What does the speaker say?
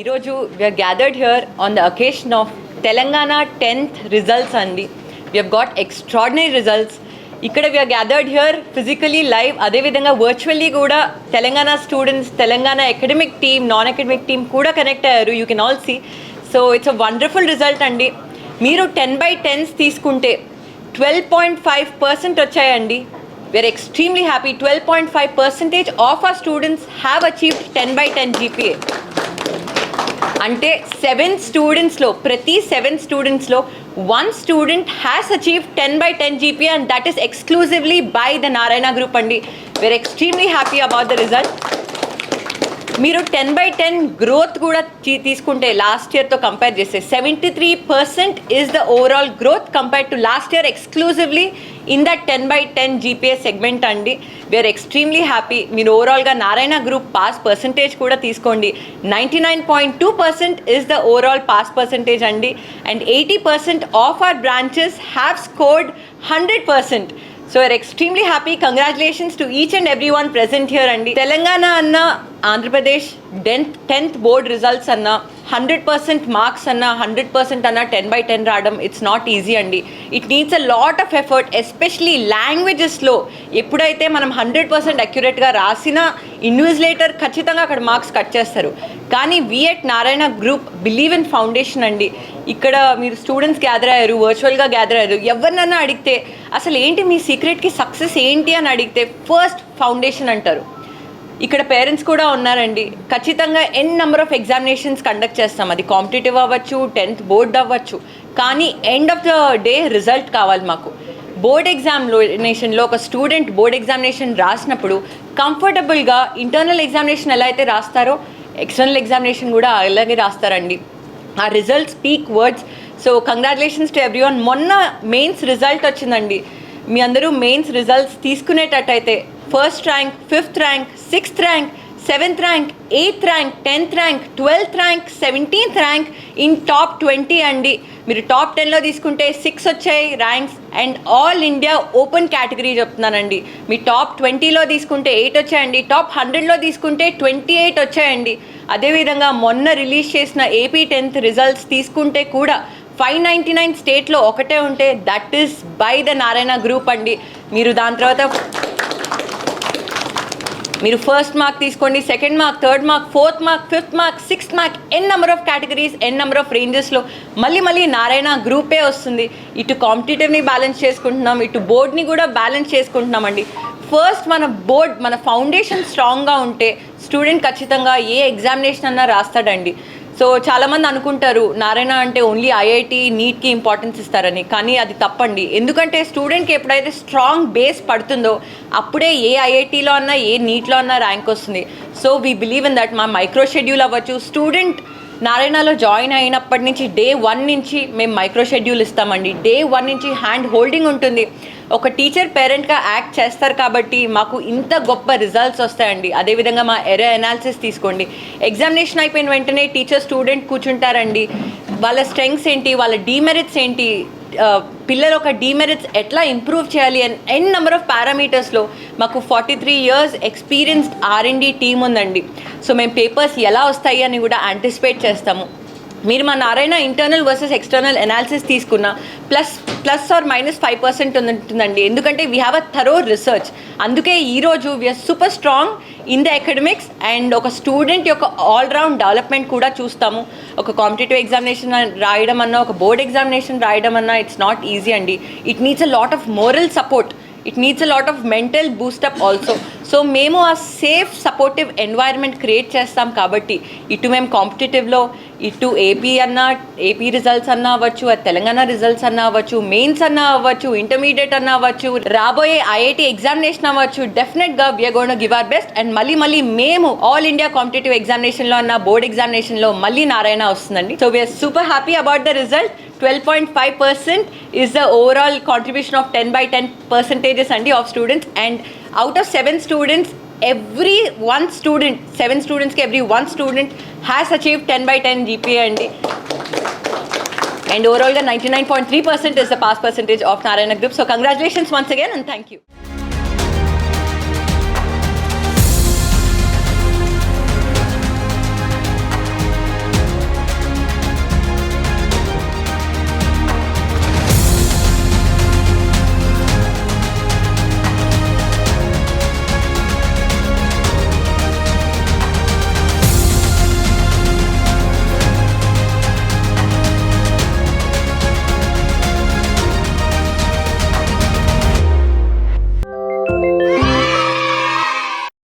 ఈరోజు we are gathered here on the occasion of Telangana 10th results అండి. We have got extraordinary results. ఇక్కడ we are gathered here physically live, అదేవిధంగా virtually కూడా Telangana students, Telangana academic team, non academic team కూడా connect అయ్యారు. You can all see. So it's a wonderful result అండి. మీరు 10/10s తీసుకుంటే 12.5% వచ్చాయండి. We are extremely happy. 12.5% of our students have achieved 10/10 GPA. అంటే 7 స్టూడెంట్స్లో, ప్రతి 7 స్టూడెంట్స్లో 1 student has achieve 10/10 GPA and that is exclusively by the Narayana group అండి. We are extremely happy about the result. మీరు 10/10 గ్రోత్ కూడా తీసుకుంటే లాస్ట్ ఇయర్తో కంపేర్ చేస్తే 73% is the overall growth compare to last year exclusively in that 10/10 GPA segment అండి. We are extremely happy. మీరు ఓవరాల్గా Narayana group pass percentage కూడా తీసుకోండి. 99.2% is the overall pass percentage అండి. And 80% of our branches have scored 100%. So we're extremely happy. Congratulations to each and everyone present here andi. Telangana anna, Andhra Pradesh 10th board results anna, 100% marks anna, 100% anna 10/10 radam, it's not easy andi. It needs a lot of effort, especially languages lo eppudaithe manam 100% accurate ga rasina invigilator ఖచ్చితంగా అక్కడ marks cut చేస్తారు. కానీ we at Narayana group believe in foundation అండి. ఇక్కడ మీరు students gather అయ్యారు, వర్చువల్గా gather అయ్యారు. ఎవరినన్నా అడిగితే అసలు ఏంటి మీ సీక్రెట్కి సక్సెస్ ఏంటి అని అడిగితే ఫస్ట్ ఫౌండేషన్ అంటారు. ఇక్కడ పేరెంట్స్ కూడా ఉన్నారండి. ఖచ్చితంగా నెంబర్ ఆఫ్ ఎగ్జామినేషన్స్ కండక్ట్ చేస్తాం. అది కాంపిటేటివ్ అవ్వచ్చు, 10th బోర్డ్ అవ్వచ్చు. కానీ end of the day result కావాలి మాకు. బోర్డ్ ఎగ్జామినేషన్లో ఒక స్టూడెంట్ బోర్డ్ ఎగ్జామినేషన్ రాసినప్పుడు కంఫర్టబుల్గా ఇంటర్నల్ ఎగ్జామినేషన్ ఎలా అయితే రాస్తారో ఎక్స్టర్నల్ ఎగ్జామినేషన్ కూడా అలాగే రాస్తారండి. ఆ result speak words. So congratulations to everyone. మొన్న మెయిన్స్ రిజల్ట్ వచ్చిందండి. మీ అందరూ మెయిన్స్ రిజల్ట్స్ తీసుకునేటట్టయితే 1st rank, 5th rank, 6th rank, 7th rank, 8th rank, 10th rank, 12th rank, 17th rank in top 20 అండి. మీరు టాప్ 10లో తీసుకుంటే 6 వచ్చాయి ranks. And all India open category చెప్తున్నానండి. మీ టాప్ 20లో తీసుకుంటే 8 వచ్చాయండి. టాప్ 100లో తీసుకుంటే 28 వచ్చాయండి. అదేవిధంగా మొన్న రిలీజ్ చేసిన ఏపీ 10th రిజల్ట్స్ తీసుకుంటే కూడా 599 స్టేట్లో ఒకటే ఉంటే that is by the Narayana group అండి. మీరు దాని తర్వాత మీరు 1st మార్క్ తీసుకోండి, 2nd mark, 3rd mark, 4th mark, 5th mark, 6th mark, number of categories, number of రేంజెస్లో మళ్ళీ నారాయణ గ్రూపే వస్తుంది. ఇటు కాంపిటేటివ్ని బ్యాలెన్స్ చేసుకుంటున్నాం, ఇటు బోర్డ్ని కూడా బ్యాలెన్స్ చేసుకుంటున్నామండి. ఫస్ట్ మన బోర్డ్, మన ఫౌండేషన్ స్ట్రాంగ్గా ఉంటే స్టూడెంట్ ఖచ్చితంగా ఏ ఎగ్జామినేషన్ అన్నా రాస్తాడండి. సో చాలామంది అనుకుంటారు నారాయణ అంటే ఓన్లీ ఐఐటి, నీట్కి ఇంపార్టెన్స్ ఇస్తారని. కానీ అది తప్పండి. ఎందుకంటే స్టూడెంట్కి ఎప్పుడైతే స్ట్రాంగ్ బేస్ పడుతుందో అప్పుడే ఏ ఐఐటీలో అన్నా, ఏ నీట్లో అన్నా ర్యాంక్ వస్తుంది. So we believe in that. మా మైక్రో షెడ్యూల్ అవ్వచ్చు, స్టూడెంట్ నారాయణలో జాయిన్ అయినప్పటి నుంచి డే 1 నుంచి మేము మైక్రో షెడ్యూల్ ఇస్తామండి. డే 1 నుంచి హ్యాండ్ హోల్డింగ్ ఉంటుంది. ఒక టీచర్ పేరెంట్గా యాక్ట్ చేస్తారు కాబట్టి మాకు ఇంత గొప్ప రిజల్ట్స్ వస్తాయండి. అదేవిధంగా మా ఎర్రర్ అనాలిసిస్ తీసుకోండి. ఎగ్జామినేషన్ అయిపోయిన వెంటనే టీచర్ స్టూడెంట్ కూర్చుంటారండి. వాళ్ళ స్ట్రెంగ్స్ ఏంటి, వాళ్ళ డీమెరిట్స్ ఏంటి, పిల్లలు ఒక డీమెరిట్స్ ఎట్లా ఇంప్రూవ్ చేయాలి అని నెంబర్ ఆఫ్ పారామీటర్స్లో మాకు 43 years ఎక్స్పీరియన్స్డ్ R&D టీమ్ ఉందండి. సో మేము పేపర్స్ ఎలా వస్తాయి అని కూడా యాంటిసిపేట్ చేస్తాము. మీరు మా Narayana internal versus external analysis తీసుకున్న ప్లస్ ఆర్ మైనస్ 5% ఉంటుందండి. ఎందుకంటే we have a thorough research. అందుకే ఈరోజు we are super strong in the academics. And ఒక స్టూడెంట్ యొక్క ఆల్రౌండ్ డెవలప్మెంట్ కూడా చూస్తాము. ఒక కాంపిటేటివ్ ఎగ్జామినేషన్ రాయడం అన్నా, ఒక బోర్డ్ ఎగ్జామినేషన్ రాయడం అన్నా ఇట్స్ నాట్ ఈజీ అండి. It needs a lot of moral support. It needs a lot of mental boost up also. So మేము ఆ సేఫ్ సపోర్టివ్ ఎన్వైర్న్మెంట్ క్రియేట్ చేస్తాం కాబట్టి ఇటు మేము కాంపిటేటివ్లో, ఇటు ఏపీ రిజల్ట్స్ అన్నా అవ్వచ్చు, తెలంగాణ రిజల్ట్స్ అన్నా అవ్వచ్చు, మెయిన్స్ అన్నా అవ్వచ్చు, ఇంటర్మీడియట్ అన్నా అవ్వచ్చు, రాబోయే ఐఐటి ఎగ్జామినేషన్ అవ్వచ్చు, డెఫినెట్గా we are going to give our best. And మళ్ళీ మేము ఆల్ ఇండియా కాంపిటేటివ్ ఎగ్జామినేషన్లో అన్న, బోర్డ్ ఎగ్జామినేషన్లో మళ్ళీ నారాయణ వస్తుందండి. So we are super happy about the result. 12.5% is the overall contribution of 10/10% అండి of students. And out of 7 students, every 1 student, 7 studentsకి every 1 student has achieved 10/10 GPA అండి. And overall 99.3% is the pass percentage of Narayana Group. So congratulations once again and thank you.